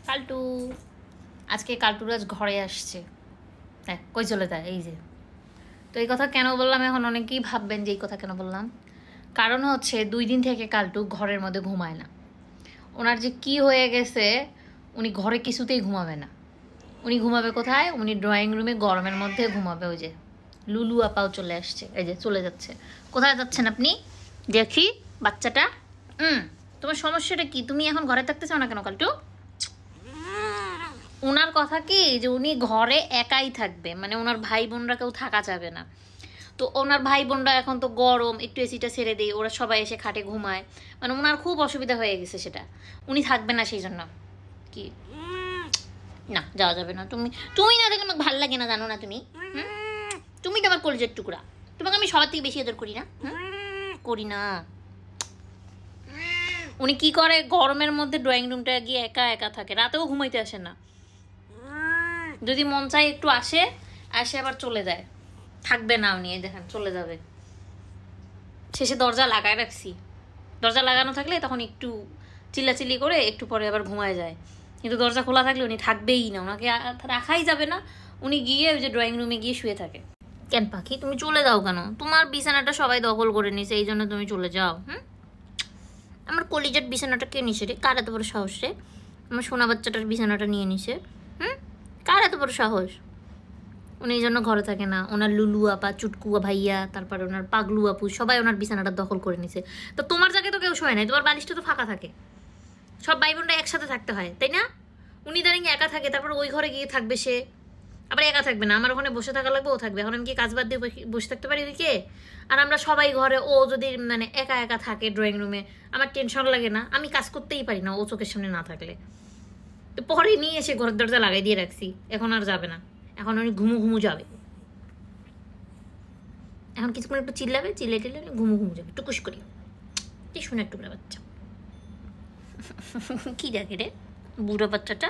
কালটু আজকে কালটুরাজ ঘরে আসছে। হ্যাঁ, কই চলে যায় এই যে। তো এই কথা কেন বললাম এখন অনেকেই ভাববেন যে এই কথা কেন বললাম। কারণ হচ্ছে 2 দিন থেকে কালটু ঘরের মধ্যে ঘুমায় না। ওনার যে কি হয়ে গেছে, উনি ঘরে কিছুতেই ঘুমাবে না। উনি ঘুমাবে কোথায়? উনি ড্রয়িং রুমে গরমের মধ্যে ঘুমাবে। ওই যে লুলু আপাও চলে আসছে, এই যে চলে যাচ্ছে। কোথায় যাচ্ছেন আপনি? দেখি বাচ্চাটা। তোমার সমস্যাটা কি? তুমি এখন ঘরে থাকতে চাও না কেন কালটু? ওনার কথা কি যে উনি ঘরে একাই থাকবে, মানে ওনার ভাই বোনরা কেউ থাকা যাবে না। তো ওনার ভাই বোনরা এখন তো গরম, একটু এসিটা ছেড়ে দিই, ওরা সবাই এসে খাটে ঘুমায়, মানে ওনার খুব অসুবিধা হয়ে গেছে সেটা। উনি থাকবে না সেই জন্য। কি না, যাওয়া যাবে না। তুমি তুমি না দেখলে আমাকে ভালো লাগে না, জানো না তুমি? তুমি তো আমার কলিজার টুকরা, তোমাকে আমি সবার থেকে বেশি আদর করি না? করি না। উনি কি করে গরমের মধ্যে ড্রয়িং রুমটা গিয়ে একা একা থাকে, রাতেও ঘুমাইতে আসে না। যদি মন চায় একটু আসে আবার চলে যায়, থাকবে না। উনি দেখেন চলে যাবে। শেষে দরজা লাগায় রাখছি, দরজা লাগানো থাকলে তখন একটু চিল্লাচিল্লি করে একটু পরে আবার ঘুমায় যায়, কিন্তু দরজা খোলা থাকলে উনি থাকবেই না, ওনাকে রাখাই যাবে না। উনি গিয়ে ওই যে ড্রয়িং রুমে গিয়ে শুয়ে থাকে। কেন পাখি তুমি চলে যাও কেন? তোমার বিছানাটা সবাই দখল করে নিছে, এই জন্য তুমি চলে যাও। আমার কলিজার বিছানাটা কে নিছে রে? কার এত বড় সাহস রে? আমার সোনা বাচ্চাটার বিছানাটা নিয়ে নিছে। কার এত বড় সাহস? উনি এই জন্য ঘরে থাকে না। ওনার লুলু আপা, চুটকু ভাইয়া, তারপরে ওনার পাগলু আপু সবাই ওনার বিছানাটা দখল করে নিছে। তো তোমার জায়গায় তো কেউ শোয় নাই, তোমার বালিশটা তো ফাঁকা থাকে। সব ভাই বোনরা একসাথে থাকতে হয়, তাই না? উনি দাঁড়িয়ে একা থাকে, তারপর ওই ঘরে গিয়ে থাকবে সে, আবার একা থাকবে না। আমার ওখানে বসে থাকা লাগবে, ও থাকবে। এখন আমি কি কাজ বাদ দিয়ে বসে থাকতে পারি ওইকে? আর আমরা সবাই ঘরে, ও যদি মানে একা একা থাকে ড্রয়িং রুমে, আমার টেনশন লাগে না? আমি কাজ করতেই পারি না ও চোখের সামনে না থাকলে। তো পরে নিয়ে এসে ঘরের দরজা লাগাই দিয়ে রাখছি, এখন আর যাবে না। এখন উনি ঘুমু যাবে। এখন কিছুক্ষণ একটু চিল্লাবে, চিল্লে টিল্লে ঘুমু যাবে টুকুস করি। কি শোনে টুকরা বাচ্চা। কি দেখে রে বুড়ো বাচ্চাটা?